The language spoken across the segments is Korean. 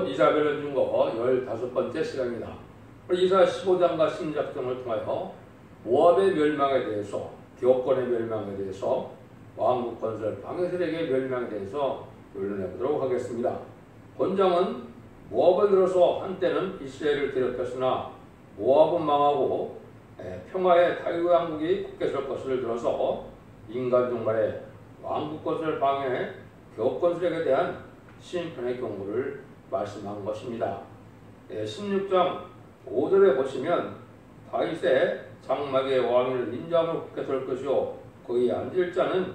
이사벨을 준 거 15번째 시간입니다. 이사 15장과 16장을 통하여 모압의 멸망에 대해서, 기업권의 멸망에 대해서, 왕국 건설 방해세력의 멸망에 대해서 논론해 보도록 하겠습니다. 본장은 모압을 들어서 한때는 이스라엘을 괴롭혔으나 모압은 망하고 평화의 다윗왕국이 굳게 설 것을 들어서 인간 종말의 왕국 건설 방해, 기업 건설에 대한 심판의 경고를 말씀한 것입니다. 16장 5절에 보시면 다윗의 장막의 왕위를 인자함으로 굳게 설 것이요 거기에 앉을 자는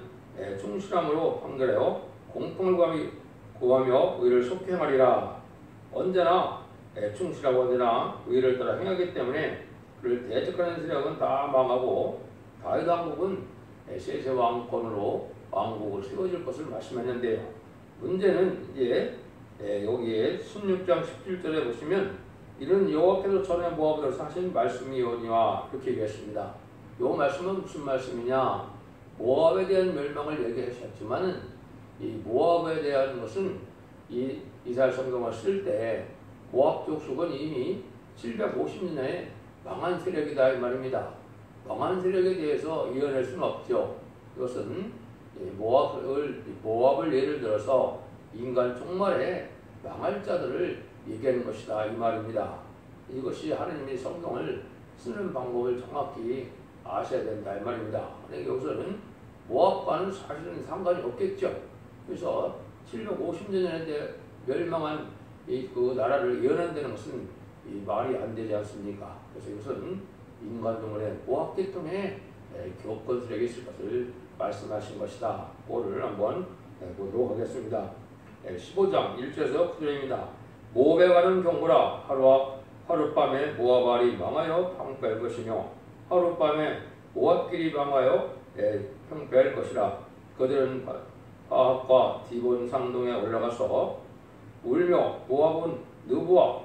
충실함으로 판결하여 공평을 구하며 의를 속히 행하리라. 언제나 충실하고 언제나 의를 따라 행하기 때문에 그를 대적하는 세력은 다 망하고 다윗 왕국은 세세 왕권으로 왕국을 세워질 것을 말씀했는데요. 문제는 이제 여기에 16장 17절에 보시면 이는 여호와께서 전에 모압으로서 하신 말씀이오니와 이렇게 얘기했습니다. 이 말씀은 무슨 말씀이냐? 모압에 대한 멸망을 얘기하셨지만은 이 모압에 대한 것은 이 이스라엘 성경을 쓸 때 모압 족속은 이미 750년에 망한 세력이다 이 말입니다. 망한 세력에 대해서 이어낼 수는 없죠. 이것은 모압을 예를 들어서 인간 종말에 망할 자들을 얘기하는 것이다 이 말입니다. 이것이 하나님이 성경을 쓰는 방법을 정확히 아셔야 된다 이 말입니다. 그러니까 여기서는 모압과는 사실은 상관이 없겠죠. 그래서 750년에 멸망한 그 나라를 예언한다는 것은 말이 안 되지 않습니까? 그래서 이것은 인간 종말에 모압 계통의 기업건설에게 있을 것을 말씀하신 것이다. 그거를 한번 보도록 하겠습니다. 15장 1절에서 9절입니다. 모압에 가는 경보라. 하룻밤에 모압알이 망하여 평패할 것이며 하룻밤에 모압길이 망하여 평패할 것이라. 그들은 바합과 디본 상동에 올라가서 울며 모압은 느부와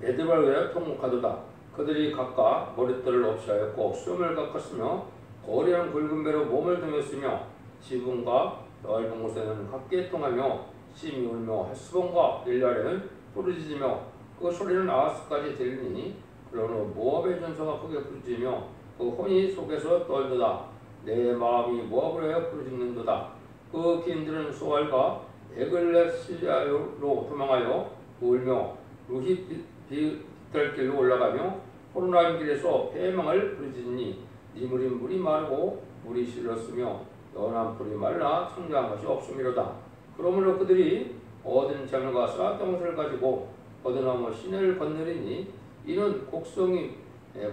메드발에 통곡하도다. 그들이 각각 머릿돌을 없이하였고 수염을 깎았으며 거리한 굵은 배로 몸을 등였으며 지붕과 넓은 곳에는 각기 통하며 심히 울며 헬스본과 일날에는 부르짖으며 그 소리는 아하스까지 들리니 그러므로 모압의 전사가 크게 부르짖으며 그 혼이 속에서 떨도다. 내 마음이 모압을 하여 부르짖는도다. 그 기인들은 소알과 에글레시아로 도망하여 울며 루히 비탈길로 올라가며 호르나임 길에서 패망을 부르짖으니 니물이 물이 마르고 물이 실었으며 연한 풀이 말라 청량한 것이 없음이로다. 그러므로 그들이 얻은 재물과 쌀덩이를 가지고 거드나무 시내를 건너리니 이는 곡성이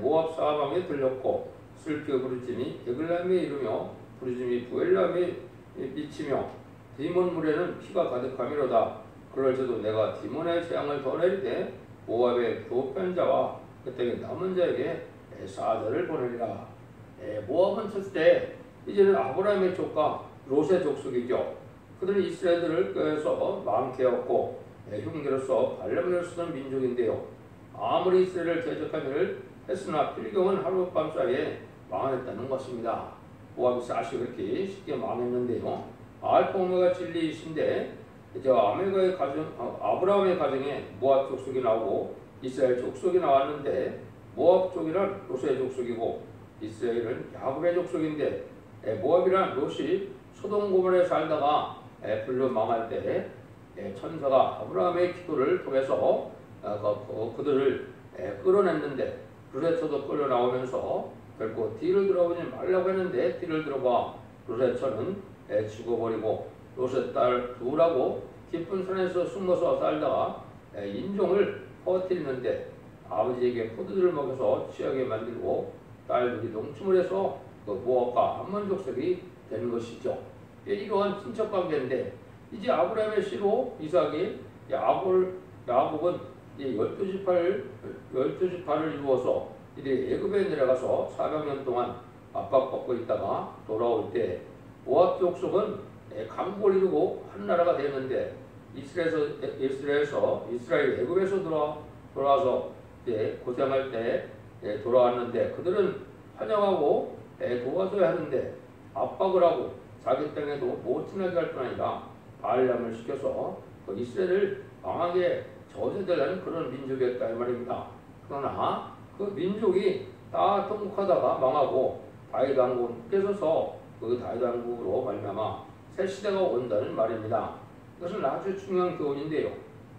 모압 사방에 들렸고 슬피 부르짖으니 에글람에 이르며 부르짖음이 부엘람에 미치며 디몬 물에는 피가 가득함이로다. 그럴지도 내가 디몬의 재앙을 더 내리되 모압의 교편자와 그때 남은 자에게 사자를 보내리라. 모압은 쳤을 때 이제는 아브라함의 족과 롯의 족속이죠. 그들은 이스라엘들을 꾀해서 많게 하였고 흉계로서 발령을 쓰던 민족인데요. 아무리 이스라엘을 대적한 일을 했으나 필경은 하룻밤 사이에 망했다는 것입니다. 모압이 사실 그렇게 쉽게 망했는데요. 알파 오메가 진리이신데 이제 아브라함의 가정에 모압 족속이 나오고 이스라엘 족속이 나왔는데 모압 쪽이란 롯의 족속이고 이스라엘은 야곱의 족속인데 모압이란 롯이 소돔 고모라에 살다가 불로 망할 때 천사가 아브라함의 기도를 통해서 그들을 끌어냈는데 롯의 끌어 나오면서 결국 뒤를 돌아보지 말라고 했는데 뒤를 들어봐 롯의 처는 죽어버리고 롯의 딸 둘하고 깊은 산에서 숨어서 살다가 인종을 퍼뜨리는데 아버지에게 포도주를 먹여서 취하게 만들고 딸들이 농춤을 해서 그 모압과 암몬 족속이 되는 것이죠. 이러한 친척 관계인데 이제 아브라함의 씨로 이삭이 야곱은 12지파를 이루어서 이들이 애굽에 내려가서 400년 동안 압박받고 있다가 돌아올 때 모압 족속은 강국을 이루고 한 나라가 되는데 이스라엘 애굽에서 돌아와서 고생할 때 돌아왔는데 그들은 환영하고 도와줘야 하는데 압박을 하고 자기 땅에도 못 지나게 할 뿐 아니라 발람을 시켜서 그 이스라엘을 망하게 저지되려는 그런 민족이었다 이 말입니다. 그러나 그 민족이 다 통곡하다가 망하고 다윗 왕국은 깨져서 그 다윗 왕국으로 말미암아 새 시대가 온다는 말입니다. 이것은 아주 중요한 교훈인데요.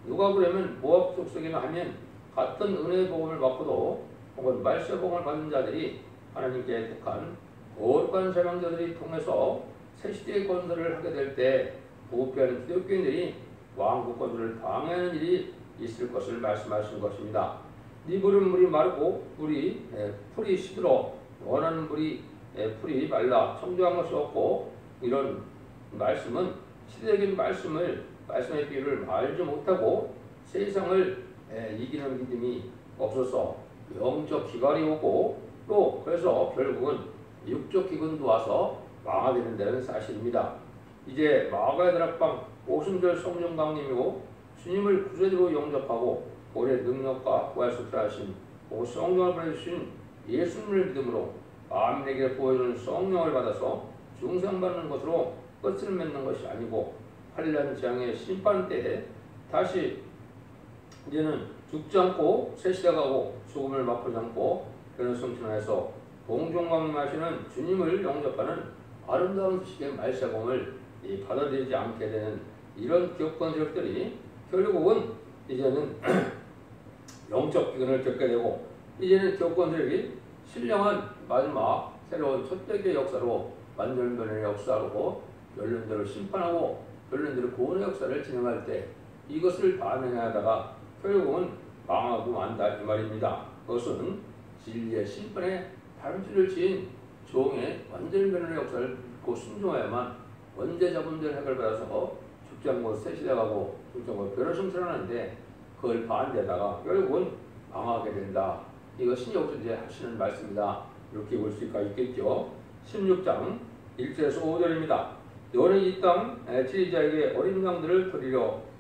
누가 그러면 모압 족속이나 하면 같은 은혜의 복음을 받고도 혹은 말세 복음을 받은 자들이 하나님께 택한 거룩한 제망자들이 통해서 새 시대의 건설을 하게 될 때 부패하는 기독교인들이 왕국 건설을 방해하는 일이 있을 것을 말씀하신 것입니다. 네 물이 마르고 풀이 시들어 원하는 풀이 말라 청조한 것이 없고 이런 말씀은 시대적인 말씀의 비유를 알지 못하고 세상을 이기는 믿음이 없어서 영적 기갈이 오고 또 그래서 결국은 육적 기근도 와서 망하게 된다는 사실입니다. 이제 마가의 다락방 오순절 성령 강림이고 주님을 구세주로 영접하고 올해 능력과 부활 속죄하신 성령을 보내주신 예수님을 믿음으로 만민에게 보여주는 성령을 받아서 중생받는 것으로 끝을 맺는 것이 아니고 환난 재앙의 심판 때에 다시 이제는 죽지 않고 새 시대가 가고 죽음을 맛보지 않고 그런 성천에서 공중강림하시는 주님을 영접하는 아름다운 소식의 말세공을 받아들이지 않게 되는 이런 기업건설들이 결국은 이제는 영적 기근을 겪게 되고 이제는 기업건설이 신령한 마지막 새로운 첫대기의 역사로 완전변의 역사로 결론대로 심판하고 결론대로 구원의 역사를 진행할 때 이것을 반응하다가 결국은 망하고 만다 이 말입니다. 그것은 진리의 심판에 발음줄을 지은 종의 완전변의 역사를 믿고 순종해야만 원죄 자본들 핵을 받아서 죽지 않고 새 시대 가고 죽지 않고 변화성천하는데 그걸 반대하다가 결국은 망하게 된다. 이것이 여기서 이제 하시는 말씀이다. 이렇게 볼 수가 있겠죠. 16장 1절에서 5절입니다. 너는 이 땅 지리자에게 어린 양들을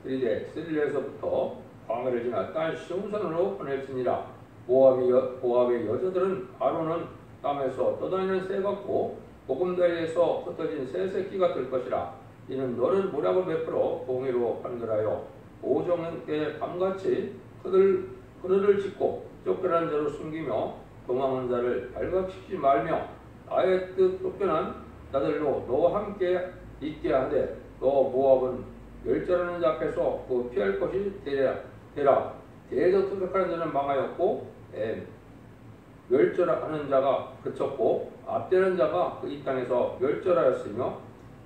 드리되 스릴에서부터 광야를 지나 딸 시온산으로 보낼지니라. 모압의 여자들은 아론은 땀에서 떠다니는 새 같고 보금다리에서 흩어진 새 새끼가 될 것이라. 이는 너를 모략을 베풀어 공의로 판결하여 오정은 때 밤같이 그들을 짓고 쫓겨난 자로 숨기며 도망한 자를 발각시키지 말며 나의 뜻 쫓겨난 자들로 너와 함께 있게 하되 너 모압은 멸절하는 자 앞에서 그 피할 것이 되라. 대저 투석하는 자는 망하였고 멸절하는 자가 그쳤고 앞대는 자가 그 이 땅에서 멸절하였으며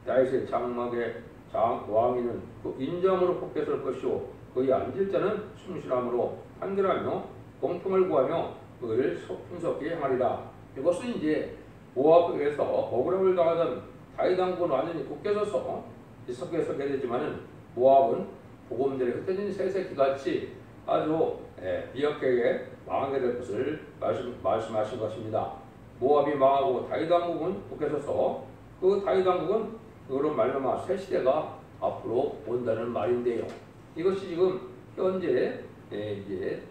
다윗의 장막의 왕위는 그 인정으로 복했을 것이요 그의 앉을 자는 충실함으로 판결하며 공평을 구하며 그를 풍속히 행하리라. 이것은 이제 모압에서 억울함을 당하던 다윗 왕국은 완전히 굳게서서 서게 되지만은 모압은 복음들이 흩어진 새새끼같이 아주 미약하게 망하게 될 것을 말씀하신 것입니다. 모압이 망하고 다윗 왕국은 굳게서서 그 다윗 왕국은 그로 말미암아 새 시대가 앞으로 온다는 말인데요. 이것이 지금 현재 이제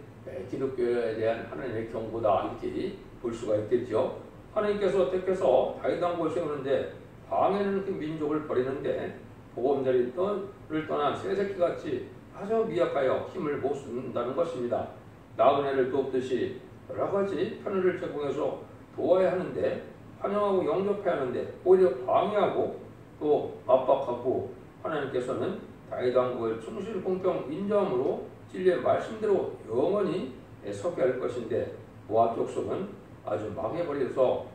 기독교에 대한 하나님의 경고다 이렇게 볼 수가 있겠죠. 하나님께서 택해서 다윗 왕국을 세우는데 방해는 그 민족을 버리는데 복음자를 떠난 새새끼같이 아주 미약하여 힘을 못 쓴다는 것입니다. 나그네를 돕듯이 여러 가지 편의를 제공해서 도와야 하는데 환영하고 영접해야 하는데 오히려 방해하고 또 압박하고 하나님께서는 다윗 왕국을 충실 공평 인정함으로 진리의 말씀대로 영원히 서게 할 것인데 모압 족속은 아주 망해버려서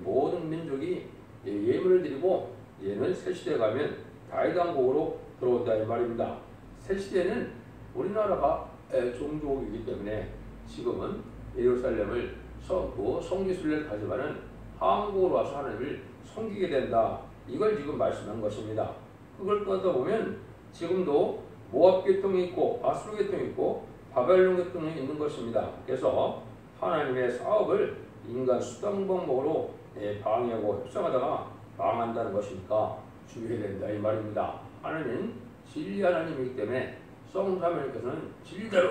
모든 민족이 예물을 드리고 얘는 새 시대에 가면 다윗 왕국으로 들어온다 이 말입니다. 새 시대는 우리나라가 종족이기 때문에 지금은 예루살렘을 성지순례를 가지만은 한국으로 와서 하나님을 섬기게 된다. 이걸 지금 말씀한 것입니다. 그걸 떠나보면 지금도 모압 계통이 있고 아수르 계통이 있고 바벨론 계통이 있는 것입니다. 그래서 하나님의 사업을 인간 수단 방법으로 방해하고 협상하다가 망한다는 것이니까 주의해야 된다 이 말입니다. 하나님은 진리 하나님이기 때문에 성삼위님께서는 진리대로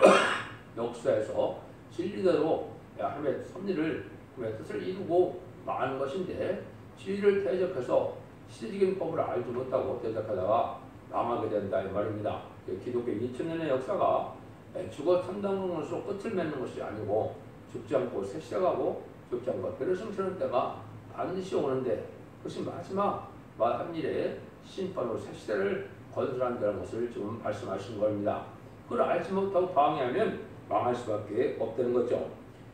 역사에서 진리대로 하나님의 섭리를 하나님의 뜻을 이루고 많은 것인데 진리를 대적해서 시대적인 법을 알지 못하고 대적하다가 망하게 된다 이 말입니다. 기독교 2000년의 역사가 죽어 천당하는 것으로 끝을 맺는 것이 아니고 죽지 않고 새 시작하고 죽지 않고 배를 승천하는 때가 반드시 오는데 그것이 마지막 한 일의 심판으로 새 시대를 건설한다는 것을 지금 말씀하신 겁니다. 그걸 알지 못하고 방해하면 망할 수밖에 없다는 거죠.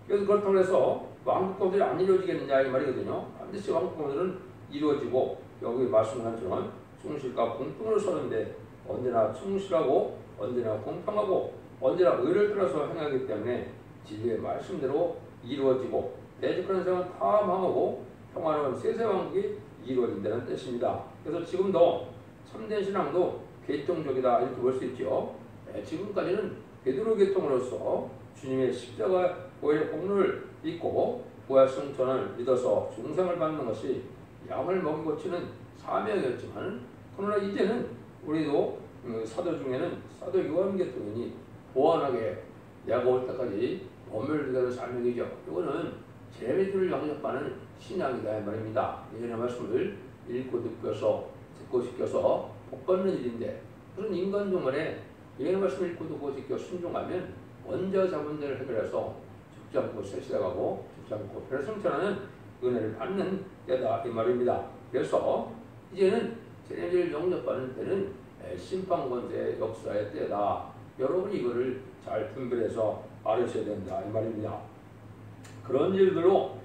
그래서 그렇다고 해서 왕국권들이 안 이루어지겠느냐 이 말이거든요. 반드시 왕국권들은 이루어지고 여기 말씀한 것처럼 충실과 공평을 서는데 언제나 충실하고 언제나 공평하고 언제나 의를 따라서 행하기 때문에 진리의 말씀대로 이루어지고 대적하는 세상은 다 망하고 평화로운 세세왕국이 이루어진다는 뜻입니다. 그래서 지금도 참된 신앙도 계통적이다 이렇게 볼 수 있죠. 지금까지는 베드로 계통으로서 주님의 십자가의 공로를 믿고 부활 승천을 믿어서 중생을 받는 것이 양을 먹이고 치는 사명이었지만 그러나 이제는 우리도 사도 중에는 사도 요한 계통이니 보완하게 내가 올 때까지 머물게 사명이죠. 이거는 재미를 영접하는 신앙이다 이 말입니다. 예전의 말씀을 읽고 듣고 시켜서 복 받는 일인데 그런 인간 종말에 예전의 말씀을 읽고 듣고 지켜 순종하면 원자 자본들을 해결해서 죽지 않고 새 시작하고 죽지 않고 배를 승천하는 은혜를 받는 때다 이 말입니다. 그래서 이제는 재미를 영접하는 때는 심판권세의 역사의 때다. 여러분이 이거를 잘 분별해서 알으셔야 된다 이 말입니다. 그런 일들로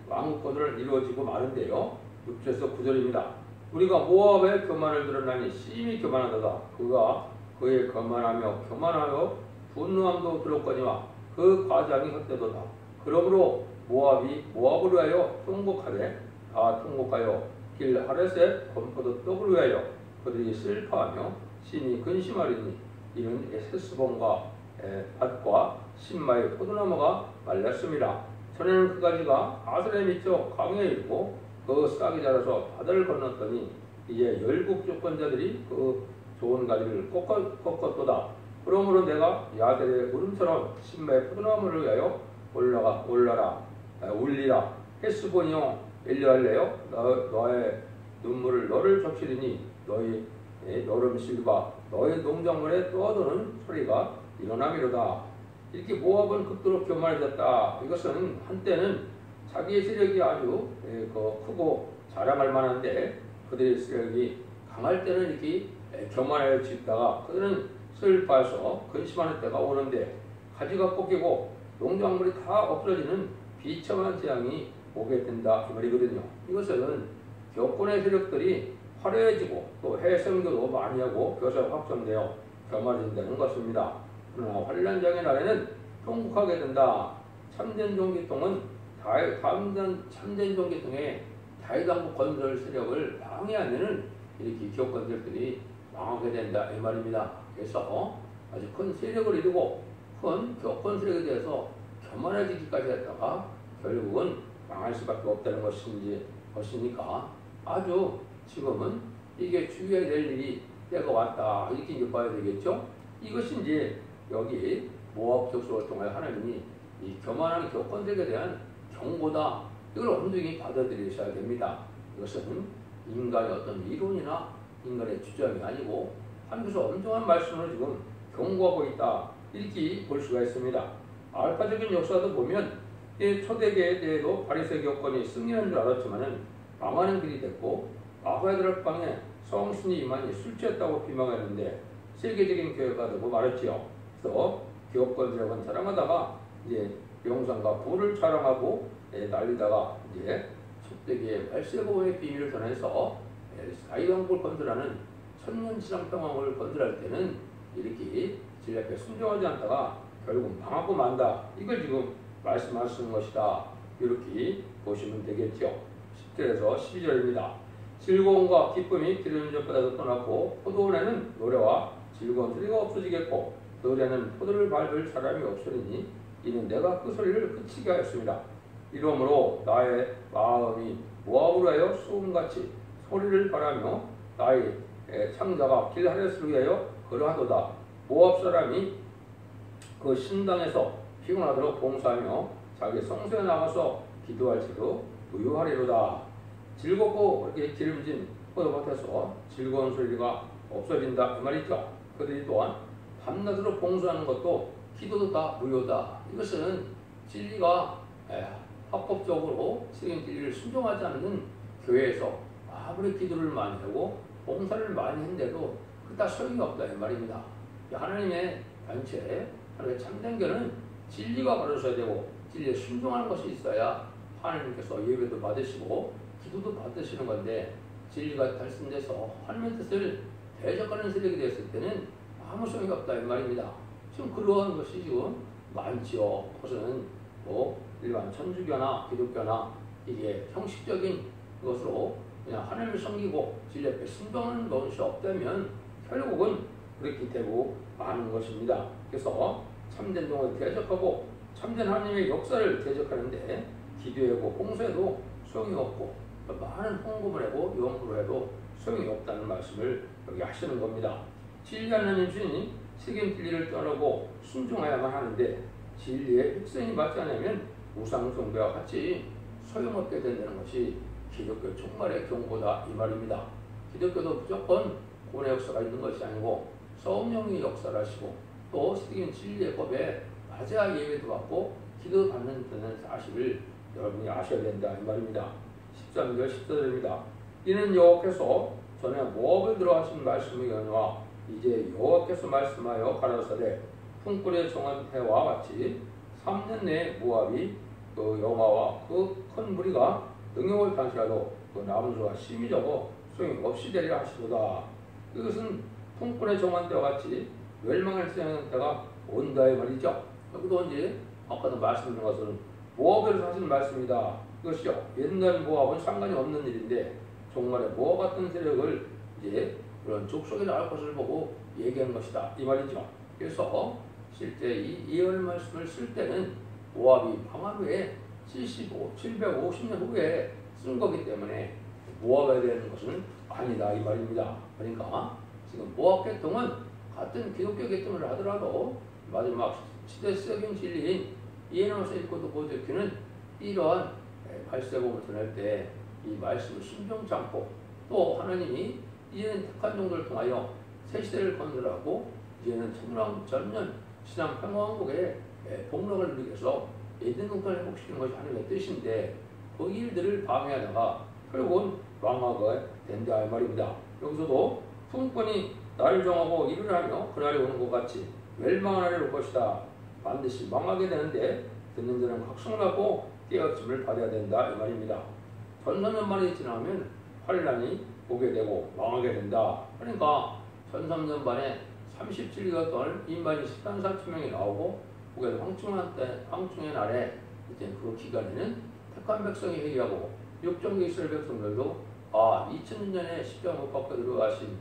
왕국권을 이루어지고 마는데요. 6절에서 9절입니다. 우리가 모압의 교만을 드러나니 심히 교만하도다. 그가 그의 교만하여 분노함도 들었거니와 그 과장이 헛되도다. 그러므로 모압을 위하여 통곡하되 다 통곡하여 길 하렛의 검포도 떡을 위하여 그들이 슬퍼하며 심히 근심하리니 이는 에세스본과 밭과 신마의 포도나무가 말랐습니다. 전에는 그 가지가 아스레 미쳐 강에 있고 그 싹이 자라서 바다를 건넜더니 이제 열국 조건자들이 그 좋은 가지를 꺾었도다. 그러므로 내가 야들의 울음처럼 신마의 포도나무를 위하여 올라라 울리라. 헤스본이여 엘리할래요 너의 눈물을 너를 적시리니 너희 노름실과 너희 농작물에 떠도는 소리가 일어나미로다. 이렇게 모압은 극도로 교만해졌다. 이것은 한때는 자기의 세력이 아주 크고 자랑할 만한데 그들의 세력이 강할 때는 이렇게 교만해지다가 그들은 슬퍼해서 근심하는 때가 오는데 가지가 꺾이고 농작물이 다 없어지는 비참한 재앙이 오게 된다 이 말이거든요. 이것은 교권의 세력들이 화려해지고 또 해성교도 많이 하고 교사가 확정되어 교만해진다는 것입니다. 그러나 환란장의 날에는 통곡하게 된다. 참된 종기통은 참된 종기통에 다윗왕국 건설 세력을 방해하면은 이렇게 교권들이 망하게 된다 이 말입니다. 그래서 아주 큰 세력을 이루고 큰 교권 세력에 대해서 교만해지기까지 했다가 결국은 망할 수밖에 없다는 것이니까 아주 지금은 이게 주의해야 될 일이 때가 왔다 이렇게 이제 봐야 되겠죠. 이것이 이제 여기 모압 족속을 통해 하나님이 이 교만한 교권들에 대한 경고다. 이걸 엄중히 받아들이셔야 됩니다. 이것은 인간의 어떤 이론이나 인간의 주장이 아니고 하나님께서 엄중한 말씀으로 지금 경고하고 있다 이렇게 볼 수가 있습니다. 알파적인 역사도 보면 초대교회에 대해도 바리새 교권이 승리한 줄 알았지만은 망하는 길이 됐고 아가야들 방에 성신이 임하니 술 취했다고 비방했는데 세계적인 교회가 되고 말했지요. 그래서 교권이라고는 자랑하다가 이제 영상과 부를 자랑하고 날리다가 이제 초대교회 발세보의 비밀을 전해서 다윗왕국을 건설하는 천년지상평화를 건설할 때는 이렇게 진리 앞에 순종하지 않다가 결국 망하고 만다. 이걸 지금 말씀하시는 것이다. 이렇게 보시면 되겠죠. 10절에서 12절입니다. 즐거움과 기쁨이 기름 전보다도 떠났고 포도원에는 노래와 즐거운 소리가 없어지겠고 노래는 포도를 밟을 사람이 없으리니 이는 내가 그 소리를 그치게 하였습니다. 이러므로 나의 마음이 모압으로 하여 수음같이 소리를 바라며 나의 창자가 길 하렛을 위하여 걸어하도다. 모압 사람이 그 신당에서 피곤하도록 봉사하며 자기 성소에 나가서 기도할지도 부유하리로다. 즐겁고 이렇게 기름진 포도밭에서 즐거운 소리가 없어진다 이 말이죠. 그들이 또한 밤낮으로 봉사하는 것도 기도도 다 무효다. 이것은 진리가 합법적으로 세계적인 진리를 순종하지 않는 교회에서 아무리 기도를 많이 하고 봉사를 많이 했는데도 그 다 소용이 없다 이 말입니다. 하나님의 단체, 하나님의 참된 교는 진리가 가르쳐야 되고 진리에 순종하는 것이 있어야 하나님께서 예배도 받으시고 기도도 받으시는 건데, 진리가 달성돼서 하나님의 뜻을 대적하는 세력이 되었을 때는 아무 소용이 없다 이 말입니다. 지금 그러한 것이 지금 많지요. 그것은 뭐 일반 천주교나 기독교나 이게 형식적인 것으로 그냥 하나님을 섬기고 진리 앞에 순종하는 것이 없다면 결국은 그렇게 되고 마는 것입니다. 그래서 참된 종을 대적하고 참된 하나님의 역사를 대적하는데 기도하고 봉사해도 소용이 없고 많은 헌금을 하고 연구를 해도 소용이 없다는 말씀을 여기 하시는 겁니다. 진리 하나님 주님 세계인 진리를 떠나고 순종해야만 하는데 진리의 획성이 맞지 않으면 우상 숭배와 같이 소용없게 된다는 것이 기독교 종말의 경고다 이 말입니다. 기독교도 무조건 구원의 역사가 있는 것이 아니고 성령이 역사를 하시고 또 세계인 진리의 법에 맞아야 예배도 받고 기도 받는다는 사실을 여러분이 아셔야 된다 이 말입니다. 13절 14절입니다. 이는 여호와께서 전에 모압을 들어하신 말씀이거니와 이제 여호와께서 말씀하여 가라사대 품꾼의 정한 해와 같이 3년 내에 모압이 그 영화와 그 큰 무리가 능욕을 당시라도 그 남은 수가 심히 적어 소용이 없이 되리라 하시도다. 이것은 품꾼의 정한 때와 같이 멸망할 때가 온다 이 말이죠. 여기도 이제 아까도 말씀드린 것은 모압에서 하신 말씀이다. 이것이요 옛날 모압은 상관이 없는 일인데 정말의 모압 같은 세력을 이제 그런 족속에 나올 것을 보고 얘기한 것이다 이 말이죠. 그래서 실제 이 예언의 말씀을 쓸 때는 모압이 망한 후에 750년 후에 쓴 거기 때문에 모압에 대한 것은 아니다 이 말입니다. 그러니까 지금 모압 계통은 같은 기독교 계통을 하더라도 마지막 시대적인 진리인 예언에서 읽고도 보여주기는 이러한 발세복을 전할 때 이 말씀을 순종치 않고 또 하나님이 이제는 택한 종들을 통하여 새 시대를 건설하고 이제는 천년 신앙 평화왕국의 복락을 누리기 위해서 에덴 동산을 회복시키는 것이 하나님의 뜻인데 그 일들을 방해하다가 결국은 망하게 된다 이 말입니다. 여기서도 품꾼이 나를 정하고 일을 하며 그날이 오는 것 같이 멸망한 날이 올 것이다. 반드시 망하게 되는데 듣는 자는 각성하고 깨어짐을 받아야 된다 이 말입니다. 천삼년 만에 지나면 환란이 오게 되고 망하게 된다. 그러니까 천삼년 만에 37개월 동안 인간이 14,000명이 나오고 그게 황충의 날에 이제 그 기간에는 택한 백성이 회개하고 육정계 이스라엘 백성들도 2000년에 십자가 못 박혀 들어가신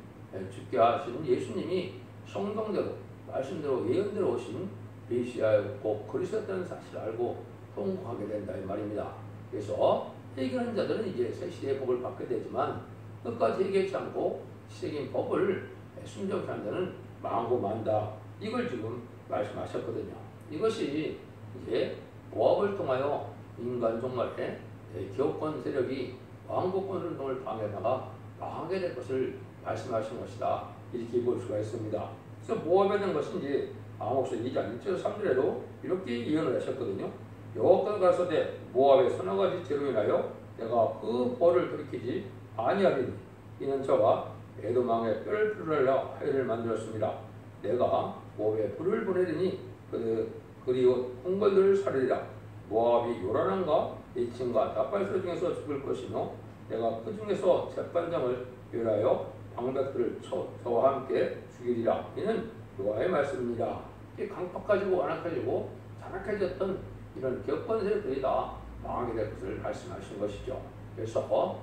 죽게 하신 예수님이 성경대로 말씀대로 예언대로 오신 메시아였고 그리스도였다는 사실을 알고 통곡하게 된다 이 말입니다. 그래서 회개하는 자들은 이제 새 시대의 복을 받게 되지만 끝까지 회개하지 않고 시대적인 법을 순종치 않는 자는 망하고 만다. 이걸 지금 말씀하셨거든요. 이것이 이제 모압을 통하여 인간 종말에 기업권 세력이 왕국권 운동을 방해하다가 망하게 될 것을 말씀하신 것이다. 이렇게 볼 수가 있습니다. 그래서 모압에 대한 것은 이제 아모스 2장 1절 3절에도 이렇게 예언을 하셨거든요. 여호와께서 가라사대 모압의 서너 가지 죄로 인하여 내가 그 벌을 돌이키지 아니하리니 이는 저가 에돔왕의 뼈를 풀으려 하여를 만들었습니다. 내가 모압에 불을 보내리니 그리고 홍걸들을 살리리라. 모압이 요란함과 애칭과 닭발소 중에서 죽을 것이며 내가 그 중에서 재판장을 멸하여 방백들을 저와 함께 죽이리라. 이는 여호와의 말씀입니다. 강팍해지고 완악해지고 잔악해졌던 이런 기업권 세력들이 다 망하게 될 것을 말씀하신 것이죠. 그래서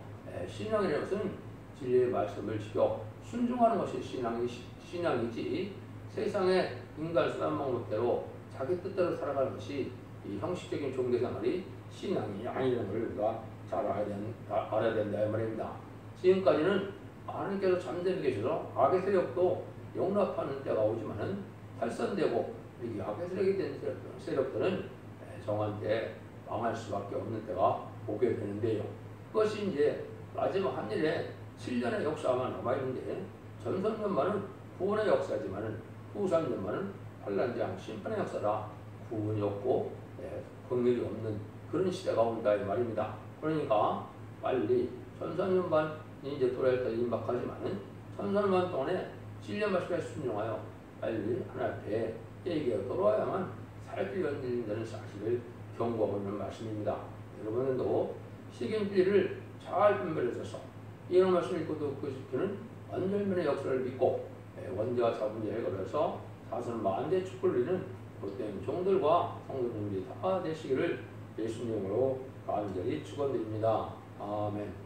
신앙이라는 것은 진리의 말씀을 지켜 순종하는 것이 신앙이지 세상의 인간 수단 방법대로 자기 뜻대로 살아가는 것이 이 형식적인 종교 생활이 신앙이 아니라는 걸 우리가 잘 알아야 된다 이 말입니다. 지금까지는 하나님께서 잠잠히 계셔서 악의 세력도 용납하는 때가 오지만은 탈선되고 이 악의 세력이 된 세력들은 정한 때 망할 수밖에 없는 때가 오게 되는데요. 그것이 이제 마지막 한일에 7년의 역사만 남아있는데 전성년만은 구원의 역사지만은 후삼년만은 환란장 심판의 역사라. 구원이 없고 긍휼이 없는 그런 시대가 온다 이 말입니다. 그러니까 빨리 1400년 이제 돌아올 때 임박하지만은 1400년 동안에 진리의 말씀에 순종하여 빨리 하나님 앞에 얘기가 돌아와야만 살 길이 열린다는 사실을 경고하고 있는 말씀입니다. 여러분도 시경진리를 잘 분별해서 이런 말씀을 읽고 듣고 싶기는 완전면의 역사를 믿고 원죄와 자본죄에 걸려서 사선 만대 축복을 이루는 못된 종들과 성도님들이 다 되시기를 예수님으로 간절히 축원드립니다. 아멘.